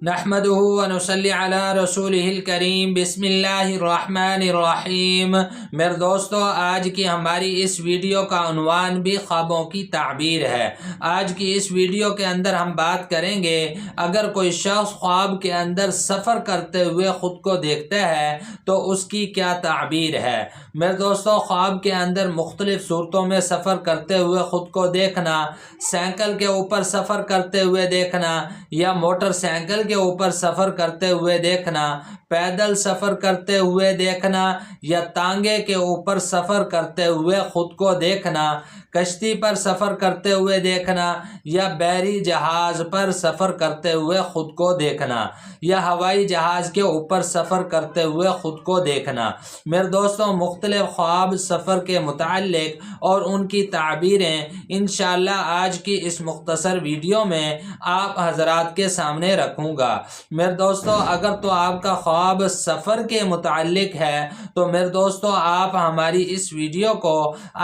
نحمدہ ونصلی علی رسولہ الکریم بسم اللہ الرحمن الرحیم۔ میرے دوستو، آج کی ہماری اس ویڈیو کا عنوان بھی خوابوں کی تعبیر ہے۔ آج کی اس ویڈیو کے اندر ہم بات کریں گے، اگر کوئی شخص خواب کے اندر سفر کرتے ہوئے خود کو دیکھتا ہے تو اس کی کیا تعبیر ہے۔ میرے دوستو، خواب کے اندر مختلف صورتوں میں سفر کرتے ہوئے خود کو دیکھنا، سائیکل کے اوپر سفر کرتے ہوئے دیکھنا یا موٹر سائیکل کے اوپر سفر کرتے ہوئے دیکھنا، پیدل سفر کرتے ہوئے دیکھنا یا تانگے کے اوپر سفر کرتے ہوئے خود کو دیکھنا، کشتی پر سفر کرتے ہوئے دیکھنا یا بحری جہاز پر سفر کرتے ہوئے خود کو دیکھنا یا ہوائی جہاز کے اوپر سفر کرتے ہوئے خود کو دیکھنا۔ میرے دوستوں، مختلف خواب سفر کے متعلق اور ان کی تعبیریں انشاءاللہ آج کی اس مختصر ویڈیو میں آپ حضرات کے سامنے رکھوں گا۔ میرے دوستو، اگر تو آپ کا خواب سفر کے متعلق ہے تو میرے دوستو آپ ہماری اس ویڈیو کو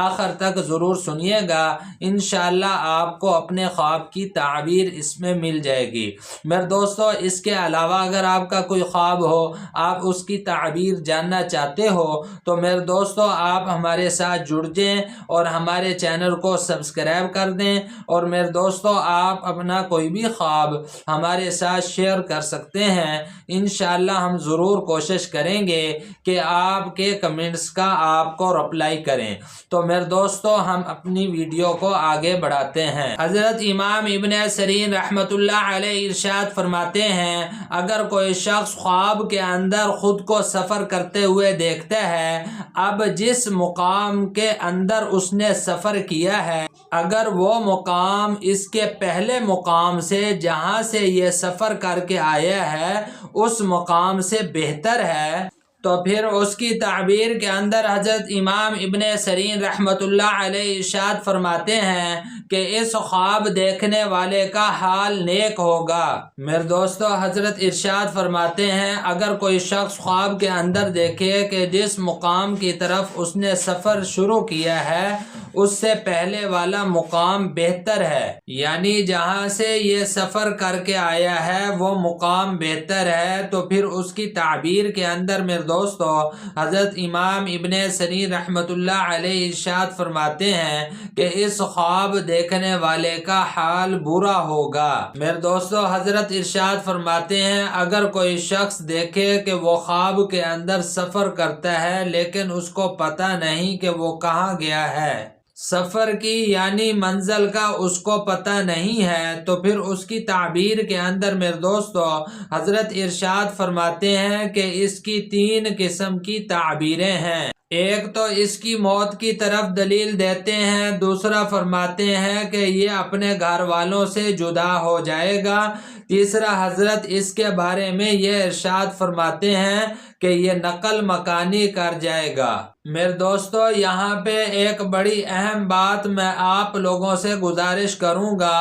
آخر تک ضرور سنیے گا، انشاءاللہ آپ کو اپنے خواب کی تعبیر اس میں مل جائے گی۔ میرے دوستو، اس کے علاوہ اگر آپ کا کوئی خواب ہو، آپ اس کی تعبیر جاننا چاہتے ہو تو میرے دوستو آپ ہمارے ساتھ جڑ جائیں اور ہمارے چینل کو سبسکرائب کر دیں، اور میرے دوستو آپ اپنا کوئی بھی خواب ہمارے ساتھ شیئر کر سکتے ہیں۔ انشاءاللہ ہم ضرور کوشش کریں گے کہ آپ کے کمنٹس کا آپ کو رپلائی کریں۔ تو میرے دوستو ہم اپنی ویڈیو کو آگے بڑھاتے ہیں۔ حضرت امام ابن سیرین رحمۃ اللہ علیہ ارشاد فرماتے ہیں، اگر کوئی شخص خواب کے اندر خود کو سفر کرتے ہوئے دیکھتا ہے، اب جس مقام کے اندر اس نے سفر کیا ہے، اگر وہ مقام اس کے پہلے مقام سے جہاں سے یہ سفر کر کے آیا ہے اس مقام سے بہتر ہے، تو پھر اس کی تعبیر کے اندر حضرت امام ابن سیرین رحمۃ اللہ علیہ ارشاد فرماتے ہیں کہ اس خواب دیکھنے والے کا حال نیک ہوگا۔ میرے دوستو، حضرت ارشاد فرماتے ہیں، اگر کوئی شخص خواب کے اندر دیکھے کہ جس مقام کی طرف اس نے سفر شروع کیا ہے اس سے پہلے والا مقام بہتر ہے، یعنی جہاں سے یہ سفر کر کے آیا ہے وہ مقام بہتر ہے، تو پھر اس کی تعبیر کے اندر میرے دوستو حضرت امام ابن سیرین رحمۃ اللہ علیہ ارشاد فرماتے ہیں کہ اس خواب دیکھنے والے کا حال برا ہوگا۔ میرے دوستو، حضرت ارشاد فرماتے ہیں، اگر کوئی شخص دیکھے کہ وہ خواب کے اندر سفر کرتا ہے لیکن اس کو پتہ نہیں کہ وہ کہاں گیا ہے، سفر کی یعنی منزل کا اس کو پتہ نہیں ہے، تو پھر اس کی تعبیر کے اندر میرے دوستو حضرت ارشاد فرماتے ہیں کہ اس کی 3 قسم کی تعبیریں ہیں۔ ایک تو اس کی موت کی طرف دلیل دیتے ہیں، دوسرا فرماتے ہیں کہ یہ اپنے گھر والوں سے جدا ہو جائے گا، تیسرا حضرت اس کے بارے میں یہ ارشاد فرماتے ہیں کہ یہ نقل مکانی کر جائے گا۔ میرے دوستو، یہاں پہ ایک بڑی اہم بات میں آپ لوگوں سے گزارش کروں گا،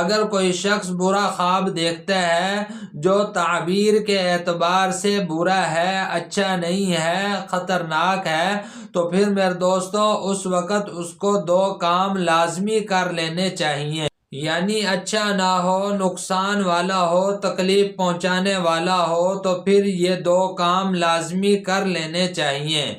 اگر کوئی شخص برا خواب دیکھتا ہے جو تعبیر کے اعتبار سے برا ہے، اچھا نہیں ہے، خطرناک ہے، تو پھر میرے دوستو اس وقت اس کو 2 کام لازمی کر لینے چاہیے، یعنی اچھا نہ ہو، نقصان والا ہو، تکلیف پہنچانے والا ہو، تو پھر یہ 2 کام لازمی کر لینے چاہیے۔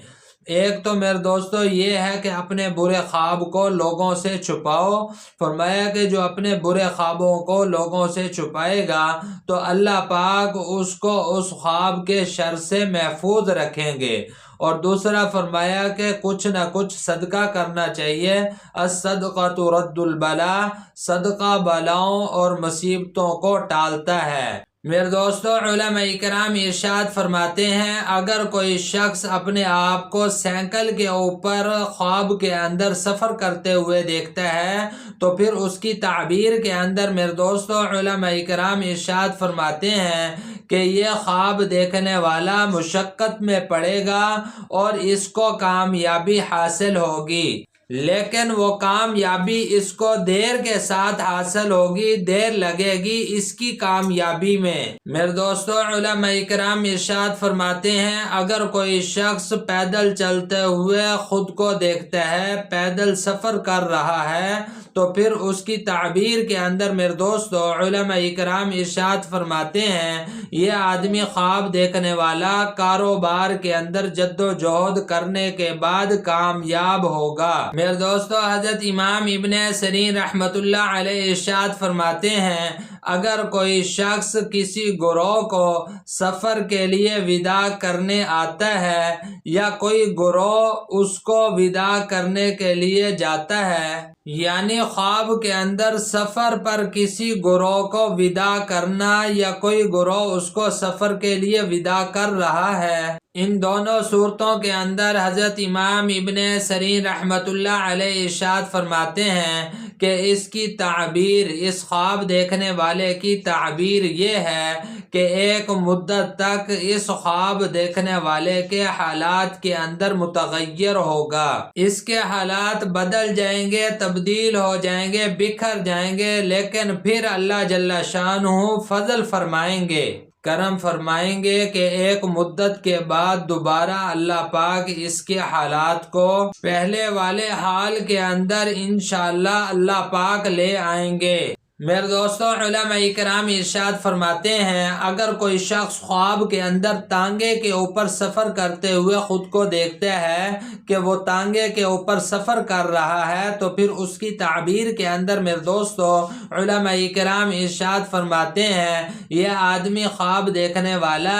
ایک تو میرے دوستو یہ ہے کہ اپنے برے خواب کو لوگوں سے چھپاؤ۔ فرمایا کہ جو اپنے برے خوابوں کو لوگوں سے چھپائے گا تو اللہ پاک اس کو اس خواب کے شر سے محفوظ رکھیں گے۔ اور دوسرا فرمایا کہ کچھ نہ کچھ صدقہ کرنا چاہیے، الصدقۃ رد البلاء، صدقہ بلاؤں اور مصیبتوں کو ٹالتا ہے۔ میرے دوستو، علماء کرام ارشاد فرماتے ہیں، اگر کوئی شخص اپنے آپ کو سائیکل کے اوپر خواب کے اندر سفر کرتے ہوئے دیکھتا ہے تو پھر اس کی تعبیر کے اندر میرے دوستو علماء کرام ارشاد فرماتے ہیں کہ یہ خواب دیکھنے والا مشقت میں پڑے گا اور اس کو کامیابی حاصل ہوگی، لیکن وہ کامیابی اس کو دیر کے ساتھ حاصل ہوگی، دیر لگے گی اس کی کامیابی میں۔ میرے دوستو، علماء کرام ارشاد فرماتے ہیں، اگر کوئی شخص پیدل چلتے ہوئے خود کو دیکھتا ہے، پیدل سفر کر رہا ہے، تو پھر اس کی تعبیر کے اندر میرے دوستو علماء اکرام ارشاد فرماتے ہیں یہ آدمی خواب دیکھنے والا کاروبار کے اندر جد و جہد کرنے کے بعد کامیاب ہوگا۔ میرے دوستو حضرت امام ابن سیرین رحمت اللہ علیہ ارشاد فرماتے ہیں اگر کوئی شخص کسی گروہ کو سفر کے لیے وداع کرنے آتا ہے یا کوئی گروہ اس کو وداع کرنے کے لیے جاتا ہے، یعنی خواب کے اندر سفر پر کسی گروہ کو وداع کرنا یا کوئی گروہ اس کو سفر کے لیے وداع کر رہا ہے، ان دونوں صورتوں کے اندر حضرت امام ابن سیرین رحمت اللہ علیہ ارشاد فرماتے ہیں کہ اس کی تعبیر، اس خواب دیکھنے والے کی تعبیر یہ ہے کہ ایک مدت تک اس خواب دیکھنے والے کے حالات کے اندر متغیر ہوگا، اس کے حالات بدل جائیں گے، تبدیل ہو جائیں گے، بکھر جائیں گے، لیکن پھر اللہ جل شانہ فضل فرمائیں گے، کرم فرمائیں گے کہ ایک مدت کے بعد دوبارہ اللہ پاک اس کے حالات کو پہلے والے حال کے اندر انشاءاللہ اللہ پاک لے آئیں گے۔ میرے دوستو علماء اکرام ارشاد فرماتے ہیں اگر کوئی شخص خواب کے اندر تانگے کے اوپر سفر کرتے ہوئے خود کو دیکھتا ہے کہ وہ تانگے کے اوپر سفر کر رہا ہے تو پھر اس کی تعبیر کے اندر میرے دوستو علماء اکرام ارشاد فرماتے ہیں یہ آدمی خواب دیکھنے والا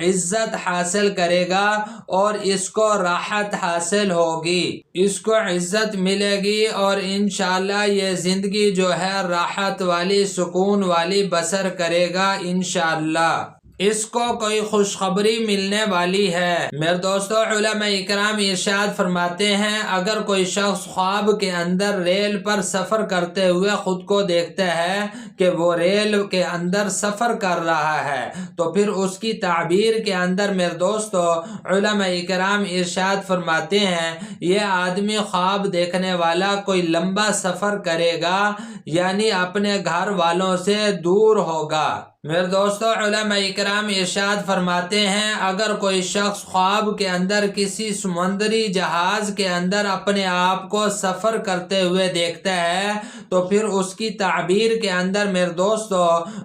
عزت حاصل کرے گا اور اس کو راحت حاصل ہوگی، اس کو عزت ملے گی اور انشاءاللہ یہ زندگی جو ہے راحت والی، سکون والی بسر کرے گا انشاءاللہ، اس کو کوئی خوشخبری ملنے والی ہے۔ میرے دوستو علماء اکرام ارشاد فرماتے ہیں اگر کوئی شخص خواب کے اندر ریل پر سفر کرتے ہوئے خود کو دیکھتا ہے کہ وہ ریل کے اندر سفر کر رہا ہے تو پھر اس کی تعبیر کے اندر میرے دوستو علماء اکرام ارشاد فرماتے ہیں یہ آدمی خواب دیکھنے والا کوئی لمبا سفر کرے گا، یعنی اپنے گھر والوں سے دور ہوگا۔ میرے دوستو علماء اکرام ارشاد فرماتے ہیں اگر کوئی شخص خواب کے اندر کسی سمندری جہاز کے اندر اپنے آپ کو سفر کرتے ہوئے دیکھتا ہے تو پھر اس کی تعبیر کے اندر میرے دوستو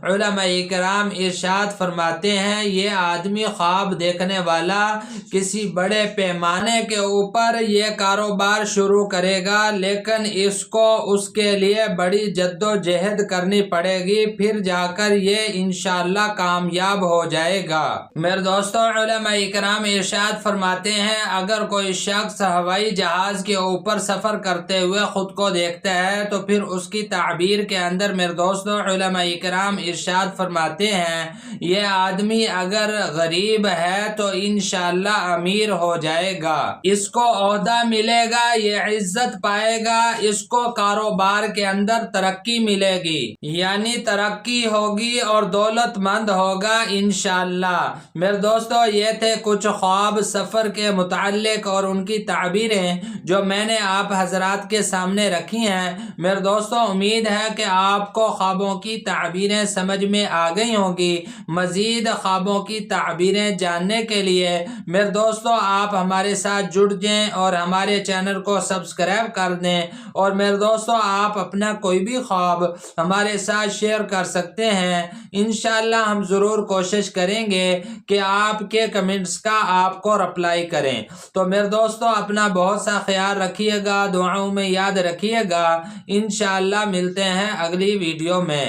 علماء اکرام ارشاد فرماتے ہیں یہ آدمی خواب دیکھنے والا کسی بڑے پیمانے کے اوپر یہ کاروبار شروع کرے گا، لیکن اس کو اس کے لیے بڑی جد و جہد کرنی پڑے گی، پھر جا کر یہ انشاءاللہ کامیاب ہو جائے گا۔ میرے دوستو علماء اکرام ارشاد فرماتے ہیں اگر کوئی شخص ہوائی جہاز کے اوپر سفر کرتے ہوئے خود کو دیکھتا ہے تو پھر اس کی تعبیر کے اندر میرے دوستو علماء اکرام ارشاد فرماتے ہیں یہ آدمی اگر غریب ہے تو انشاءاللہ امیر ہو جائے گا، اس کو عہدہ ملے گا، یہ عزت پائے گا، اس کو کاروبار کے اندر ترقی ملے گی، یعنی ترقی ہوگی اور دولت مند ہوگا انشاءاللہ۔ میرے دوستو یہ تھے کچھ خواب سفر کے متعلق اور ان کی تعبیریں جو میں نے آپ حضرات کے سامنے رکھی ہیں۔ میرے دوستو امید ہے کہ آپ کو خوابوں کی تعبیریں سمجھ میں آ گئی ہوں گی۔ مزید خوابوں کی تعبیریں جاننے کے لیے میرے دوستو آپ ہمارے ساتھ جڑ جائیں اور ہمارے چینل کو سبسکرائب کر دیں، اور میرے دوستو آپ اپنا کوئی بھی خواب ہمارے ساتھ شیئر کر سکتے ہیں، انشاءاللہ ہم ضرور کوشش کریں گے کہ آپ کے کمنٹس کا آپ کو رپلائی کریں۔ تو میرے دوستو اپنا بہت سا خیال رکھیے گا، دعاؤں میں یاد رکھیے گا، انشاءاللہ ملتے ہیں اگلی ویڈیو میں۔